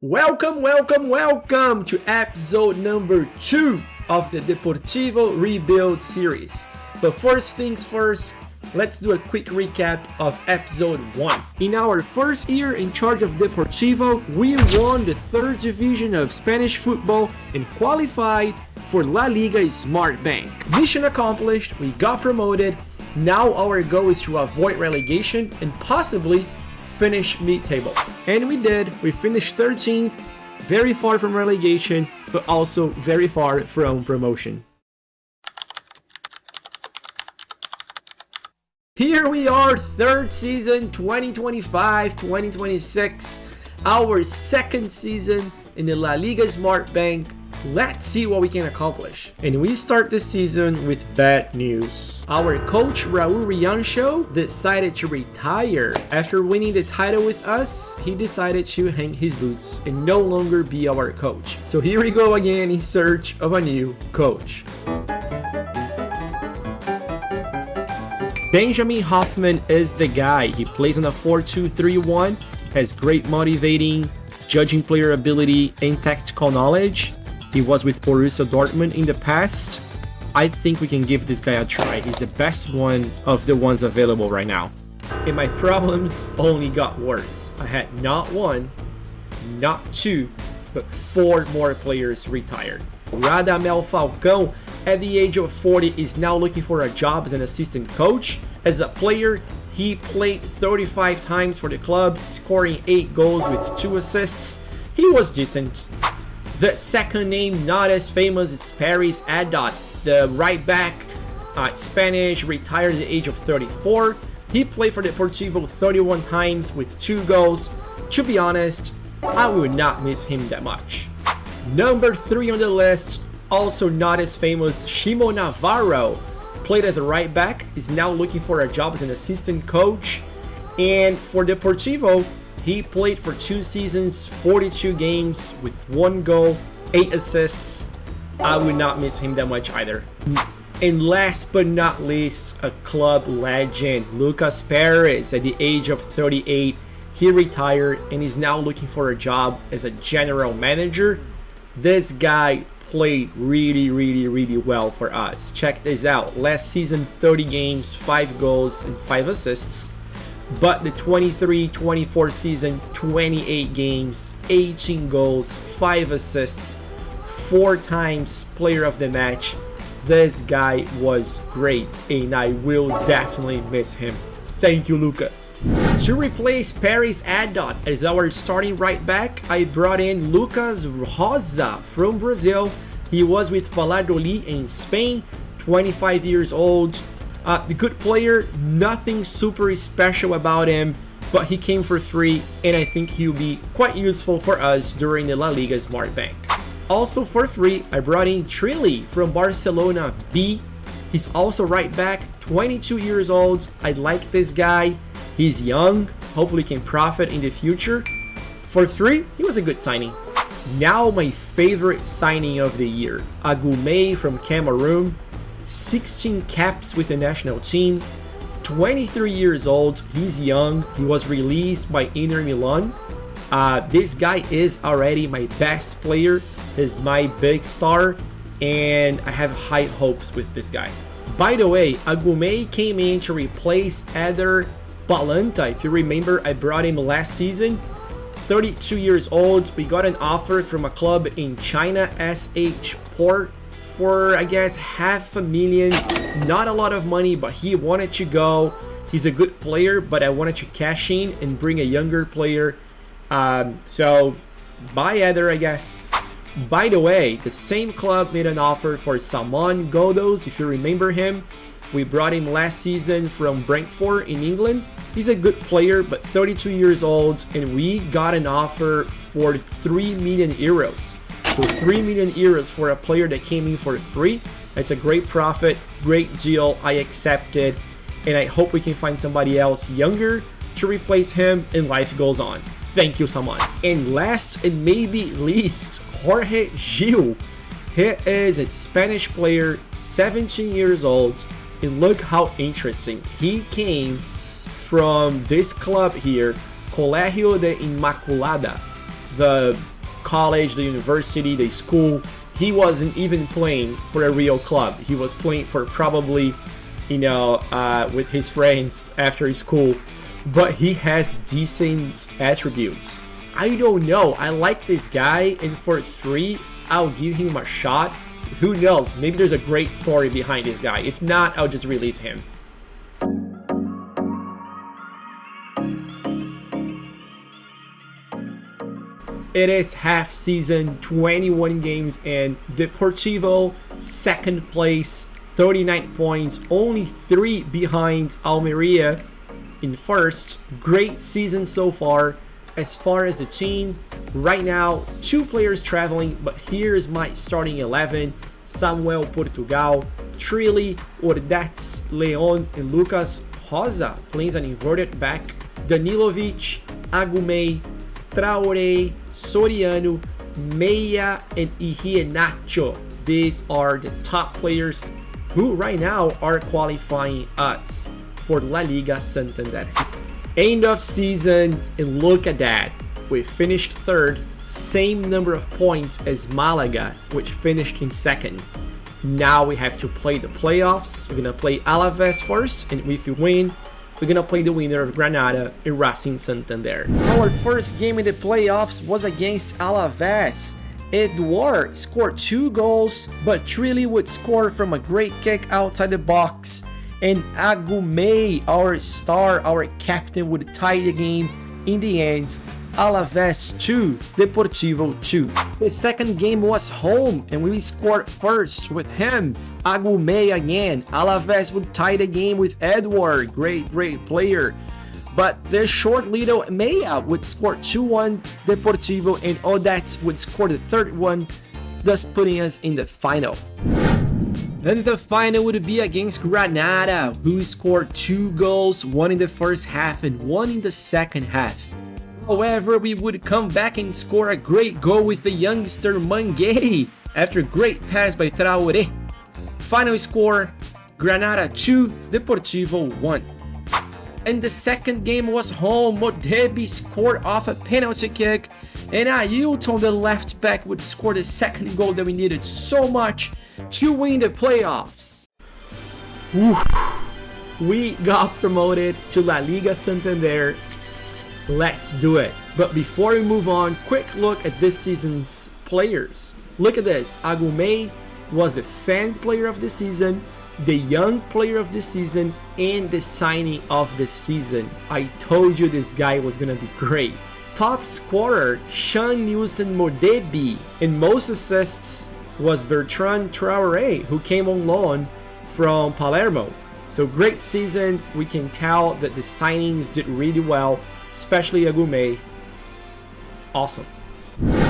Welcome to episode number 2 of the Deportivo Rebuild series. But first things first, let's do a quick recap of episode 1. In our first year in charge of Deportivo, we won the 3rd division of Spanish football and qualified for La Liga Smart Bank. Mission accomplished, we got promoted. Now our goal is to avoid relegation and possibly finish mid-table. And we did. We finished 13th, very far from relegation, but also very far from promotion. Here we are, 3rd season, 2025-2026, our 2nd season in the La Liga Smart Bank. Let's see what we can accomplish. And we start the season with bad news. Our coach Raul Riancho decided to retire. After winning the title with us, he decided to hang his boots and no longer be our coach. So here we go again in search of a new coach. Benjamin Hoffman is the guy. He plays on a 4-2-3-1, has great motivating, judging player ability, and tactical knowledge. He was with Borussia Dortmund in the past. I think we can give this guy a try. He's the best one of the ones available right now. And my problems only got worse. I had not 1, not 2, but 4 more players retired. Radamel Falcão, at the age of 40, is now looking for a job as an assistant coach. As a player, he played 35 times for the club, scoring 8 goals with 2 assists. He was decent. The second name, not as famous, is Paris Adot, the right back, Spanish, retired at the age of 34. He played for Deportivo 31 times with 2 goals. To be honest, I would not miss him that much. Number 3 on the list, also not as famous, Shimo Navarro, played as a right back, is now looking for a job as an assistant coach. And for Deportivo, he played for 2 seasons, 42 games with 1 goal, 8 assists. I would not miss him that much either. And last but not least, a club legend, Lucas Perez, at the age of 38. He retired and is now looking for a job as a general manager. This guy played really well for us. Check this out. Last season, 30 games, 5 goals and 5 assists. But the 23-24 season, 28 games, 18 goals, 5 assists, 4 times player of the match. This guy was great and I will definitely miss him. Thank you, Lucas. To replace Paris Adot as our starting right back, I brought in Lucas Rosa from Brazil. He was with Valladolid in Spain, 25 years old. The good player, nothing super special about him, but he came for free and I think he'll be quite useful for us during the La Liga Smart Bank. Also for free, I brought in Trilli from Barcelona B. He's also right back, 22 years old. I like this guy. He's young, hopefully can profit in the future. For free, he was a good signing. Now my favorite signing of the year, Agumei from Cameroon. 16 caps with the national team, 23 years old, he's young, he was released by Inter Milan. This guy is already my best player, he's my big star, and I have high hopes with this guy. By the way, Agumei came in to replace Eder Balanta. If you remember, I brought him last season. 32 years old, we got an offer from a club in China, SH Port, for I guess $500,000, not a lot of money, but he wanted to go. He's a good player, but I wanted to cash in and bring a younger player. So buy Eder, I guess. By the way, the same club made an offer for Salman Godos, if you remember him. We brought him last season from Brentford in England. He's a good player, but 32 years old, and we got an offer for 3 million euros. So 3 million euros for a player that came in for free. That's a great profit, great deal. I accepted, and I hope we can find somebody else younger to replace him and life goes on. Thank you, Salman. And last and maybe least, Jorge Gil. He is a Spanish player, 17 years old, and look how interesting. He came from this club here, Colegio de Inmaculada. the college, the university, the school, he wasn't even playing for a real club. He was playing for probably, with his friends after school. But he has decent attributes. I don't know. I like this guy, and for 3, I'll give him a shot. Who knows? Maybe there's a great story behind this guy. If not, I'll just release him. It is half season, 21 games in. Deportivo, second place, 39 points, only 3 behind Almeria in first. Great season so far. As far as the team, right now, 2 players traveling, but here's my starting 11. Samuel Portugal, Trilly, Ordats, Leon, and Lucas Rosa plays an inverted back. Danilovic, Agumei, Traoré, Soriano, Meia, and Iheanacho. These are the top players who right now are qualifying us for La Liga Santander. End of season, and look at that. We finished third, same number of points as Malaga, which finished in second. Now we have to play the playoffs. We're gonna play Alaves first, and if we win, we're gonna play the winner of Granada and Racing Santander. Our first game in the playoffs was against Alaves. Edouard scored 2 goals, but Trilly would score from a great kick outside the box. And Agumei, our star, our captain, would tie the game in the end. Alaves 2, Deportivo 2. The second game was home, and we scored first with him. Agumei again. Alaves would tie the game with Edouard, great player. But the short little Meia would score 2-1 Deportivo, and Odets would score the third one, thus putting us in the final. And the final would be against Granada, who scored 2 goals, 1 in the first half and 1 in the second half. However, we would come back and score a great goal with the youngster Manguei after a great pass by Traoré. Final score, Granada 2, Deportivo 1. And the second game was home. Modebi scored off a penalty kick, and Ailton, the left back, would score the second goal that we needed so much to win the playoffs. Oof. We got promoted to La Liga Santander. Let's do it. But before we move on, quick look at this season's players. Look at this. Agumei was the fan player of the season, the young player of the season, and the signing of the season. I told you this guy was gonna be great. Top scorer, Sean Nilsson Modebi, and most assists was Bertrand Traoré, who came on loan from Palermo. So great season. We can tell that the signings did really well, especially Agumei. Awesome.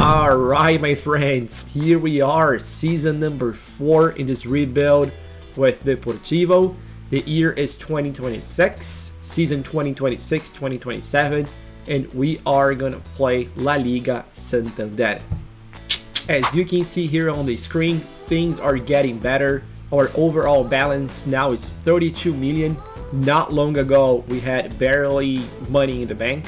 Alright, my friends, here we are, season number 4 in this rebuild with Deportivo. The year is 2026, season 2026-2027, and we are gonna play La Liga Santander. As you can see here on the screen, things are getting better. Our overall balance now is 32 million. Not long ago, we had barely money in the bank.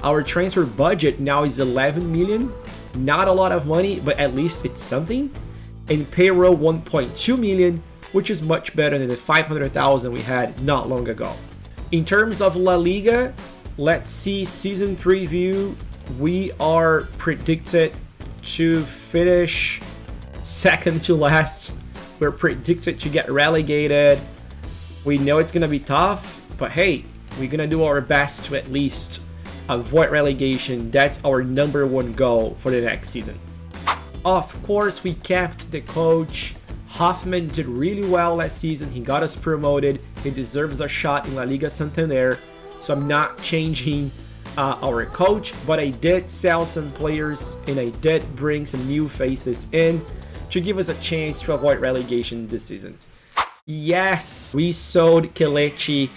Our transfer budget now is 11 million. Not a lot of money, but at least it's something. And payroll 1.2 million, which is much better than the 500,000 we had not long ago. In terms of La Liga, let's see season preview. We are predicted to finish second to last. We're predicted to get relegated. We know it's gonna be tough, but hey, we're gonna do our best to at least avoid relegation. That's our number 1 goal for the next season. Of course, we kept the coach. Hoffman did really well last season. He got us promoted. He deserves a shot in La Liga Santander. So I'm not changing our coach, but I did sell some players and I did bring some new faces in to give us a chance to avoid relegation this season. Yes, we sold Kelechi.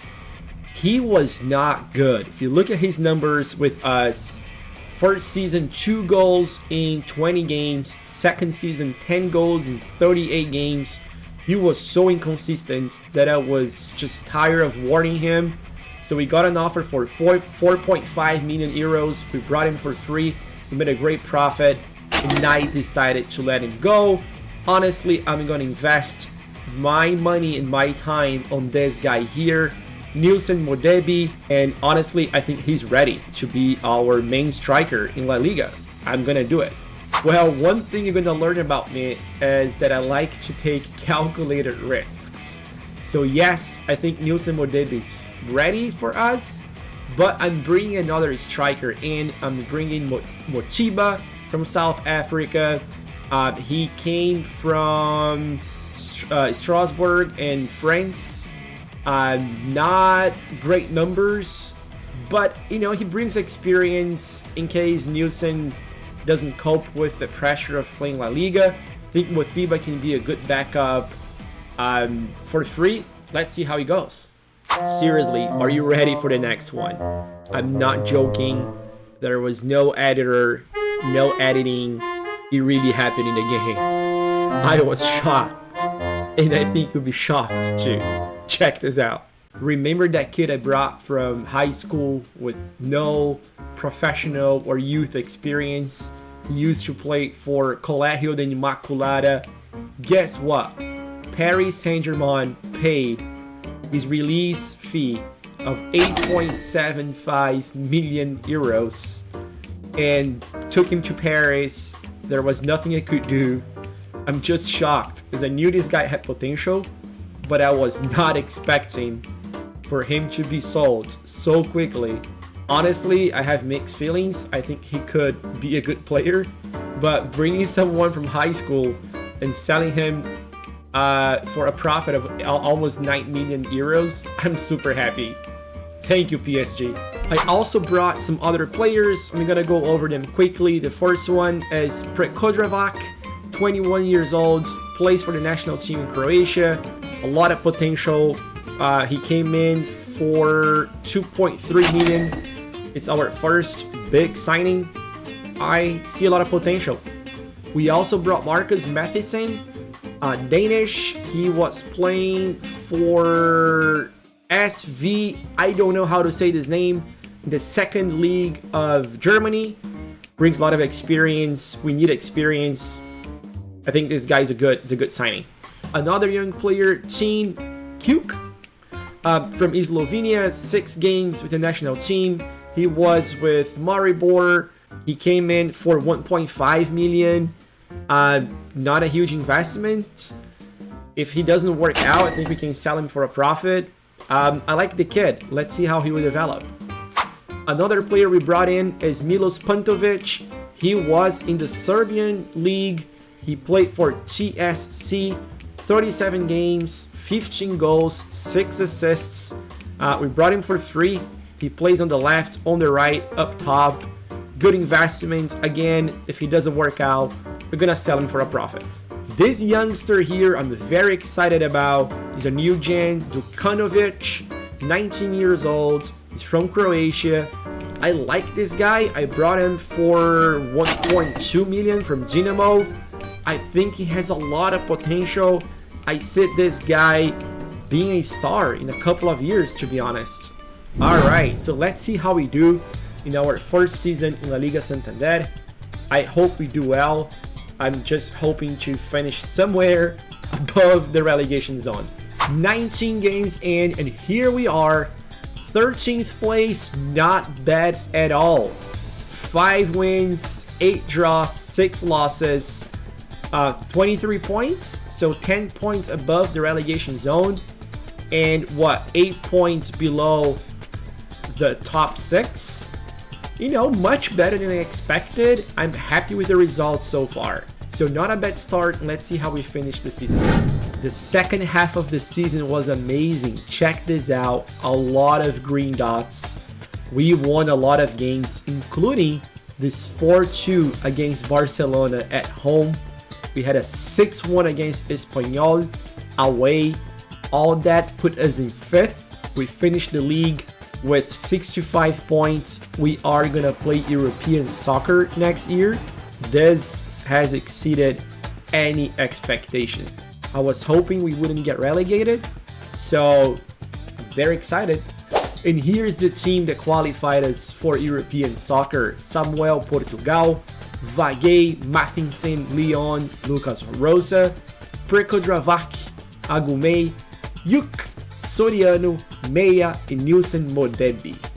He was not good. If you look at his numbers with us, first season 2 goals in 20 games, second season 10 goals in 38 games. He was so inconsistent that I was just tired of warning him. So we got an offer for 4.5 million euros. We brought him for free, We made a great profit, and I decided to let him go. Honestly, I'm gonna invest my money and my time on this guy here, Nilson Modebi, and honestly, I think he's ready to be our main striker in La Liga. I'm gonna do it. Well, one thing you're gonna learn about me is that I like to take calculated risks. So yes, I think Nilson Modebi is ready for us, but I'm bringing another striker in. I'm bringing Motiba from South Africa. He came from Strasbourg in France. Not great numbers, but you know, he brings experience in case Nilson doesn't cope with the pressure of playing La Liga. I think Motiba can be a good backup for free. Let's see how he goes. Seriously, are you ready for the next one? I'm not joking. There was no editor, no editing. It really happened in the game. I was shocked, and I think you'll be shocked too. Check this out. Remember that kid I brought from high school with no professional or youth experience? He used to play for Colegio de Immaculada. Guess what? Paris Saint-Germain paid his release fee of 8.75 million euros and took him to Paris. There was nothing I could do. I'm just shocked because I knew this guy had potential, but I was not expecting for him to be sold so quickly. Honestly, I have mixed feelings. I think he could be a good player, but bringing someone from high school and selling him for a profit of almost 9 million euros, I'm super happy. Thank you, PSG. I also brought some other players. I'm gonna go over them quickly. The first one is Prekodravac, 21 years old, plays for the national team in Croatia. A lot of potential. He came in for 2.3 million. It's our first big signing. I see a lot of potential. We also brought Marcus Matheson, Danish. He was playing for SV, I don't know how to say this name, the second league of Germany. Brings a lot of experience. We need experience. I think this guy's a good signing. Another young player, Chin Kuk, from Slovenia, 6 games with the national team. He was with Maribor. He came in for 1.5 million. Not a huge investment. If he doesn't work out, I think we can sell him for a profit. I like the kid. Let's see how he will develop. Another player we brought in is Milos Pantovic. He was in the Serbian league. He played for TSC, 37 games, 15 goals, 6 assists. We brought him for free. He plays on the left, on the right, up top. Good investment. Again, if he doesn't work out, we're gonna sell him for a profit. This youngster here, I'm very excited about. He's a new gen, Dukanovic, 19 years old. He's from Croatia. I like this guy. I brought him for 1.2 million from Dinamo. I think he has a lot of potential. I see this guy being a star in a couple of years, to be honest. Alright, so let's see how we do in our first season in La Liga Santander. I hope we do well. I'm just hoping to finish somewhere above the relegation zone. 19 games in, and here we are. 13th place, not bad at all. 5 wins, 8 draws, 6 losses, 23 points, so 10 points above the relegation zone, and 8 points below the top 6. You know, much better than I expected. I'm happy with the results so far. So not a bad start. Let's see how we finish the season. The second half of the season was amazing. Check this out. A lot of green dots. We won a lot of games, including this 4-2 against Barcelona at home. We had a 6-1 against Espanyol away. All that put us in 5th. We finished the league with 65 points. We are gonna play European soccer next year. This has exceeded any expectation. I was hoping we wouldn't get relegated, so I'm very excited. And here's the team that qualified us for European soccer: Samuel Portugal, Vagay, Mathinson, Leon, Lucas Rosa, Prekodravac, Agumei, Yuk, Soriano, Meia e Nilson Modebi.